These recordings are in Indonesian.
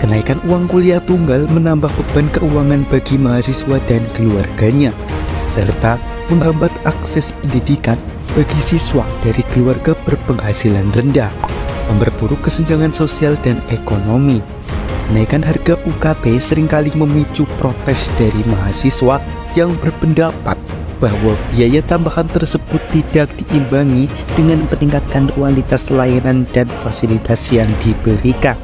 Kenaikan uang kuliah tunggal menambah beban keuangan bagi mahasiswa dan keluarganya, serta menghambat akses pendidikan bagi siswa dari keluarga berpenghasilan rendah, memperburuk kesenjangan sosial dan ekonomi. Kenaikan harga UKT seringkali memicu protes dari mahasiswa yang berpendapat bahwa biaya tambahan tersebut tidak diimbangi dengan meningkatkan kualitas layanan dan fasilitas yang diberikan.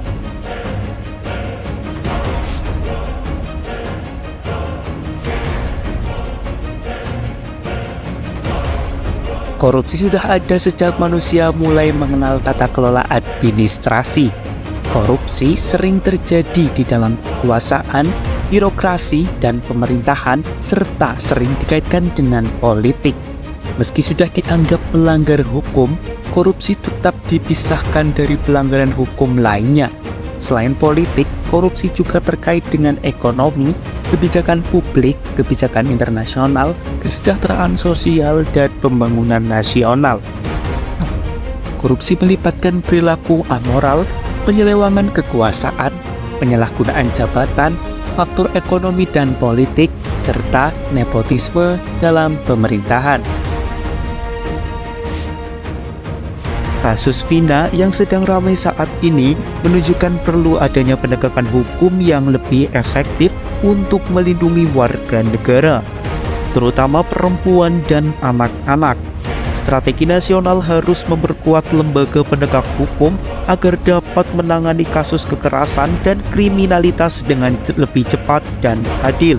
Korupsi sudah ada sejak manusia mulai mengenal tata kelola administrasi. Korupsi sering terjadi di dalam kekuasaan, birokrasi, dan pemerintahan, serta sering dikaitkan dengan politik. Meski sudah dianggap melanggar hukum, korupsi tetap dipisahkan dari pelanggaran hukum lainnya. Selain politik, korupsi juga terkait dengan ekonomi, kebijakan publik, kebijakan internasional, kesejahteraan sosial, dan pembangunan nasional. Korupsi melibatkan perilaku amoral, penyelewengan kekuasaan, penyalahgunaan jabatan, faktor ekonomi dan politik, serta nepotisme dalam pemerintahan. Kasus Vina yang sedang ramai saat ini menunjukkan perlu adanya penegakan hukum yang lebih efektif untuk melindungi warga negara, terutama perempuan dan anak-anak. Strategi nasional harus memperkuat lembaga penegak hukum agar dapat menangani kasus kekerasan dan kriminalitas dengan lebih cepat dan adil.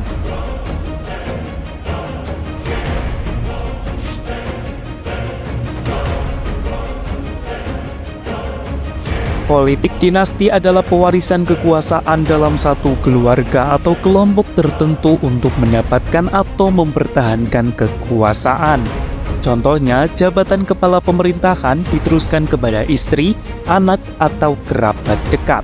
Politik dinasti adalah pewarisan kekuasaan dalam satu keluarga atau kelompok tertentu untuk mendapatkan atau mempertahankan kekuasaan. Contohnya, jabatan kepala pemerintahan diteruskan kepada istri, anak, atau kerabat dekat.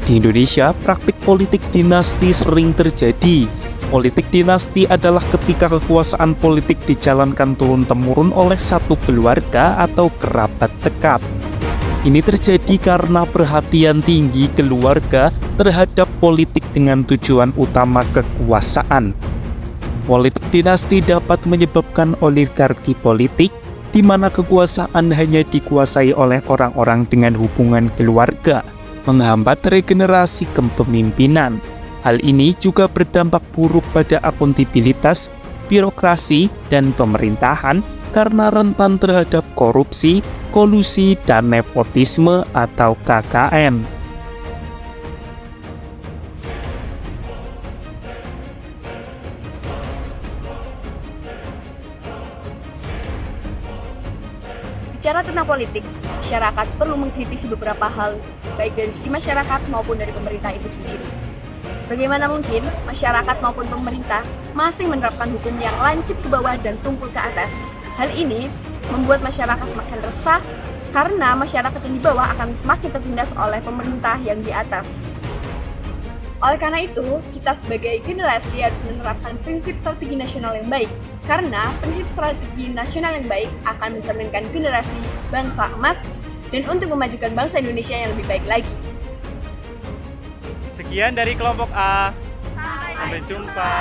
Di Indonesia, praktik politik dinasti sering terjadi. Politik dinasti adalah ketika kekuasaan politik dijalankan turun-temurun oleh satu keluarga atau kerabat dekat. Ini terjadi karena perhatian tinggi keluarga terhadap politik dengan tujuan utama kekuasaan. Politik dinasti dapat menyebabkan oligarki politik, di mana kekuasaan hanya dikuasai oleh orang-orang dengan hubungan keluarga, menghambat regenerasi kepemimpinan. Hal ini juga berdampak buruk pada akuntabilitas, birokrasi, dan pemerintahan karena rentan terhadap korupsi, kolusi, dan nepotisme atau KKN. Bicara tentang politik, masyarakat perlu mengkritisi beberapa hal, baik dari segi masyarakat maupun dari pemerintah itu sendiri. Bagaimana mungkin masyarakat maupun pemerintah masih menerapkan hukum yang lancip ke bawah dan tumpul ke atas? Hal ini membuat masyarakat semakin resah karena masyarakat yang di bawah akan semakin tertindas oleh pemerintah yang di atas. Oleh karena itu, kita sebagai generasi harus menerapkan prinsip strategi nasional yang baik, karena prinsip strategi nasional yang baik akan mencerminkan generasi bangsa emas dan untuk memajukan bangsa Indonesia yang lebih baik lagi. Sekian dari kelompok A. Sampai jumpa.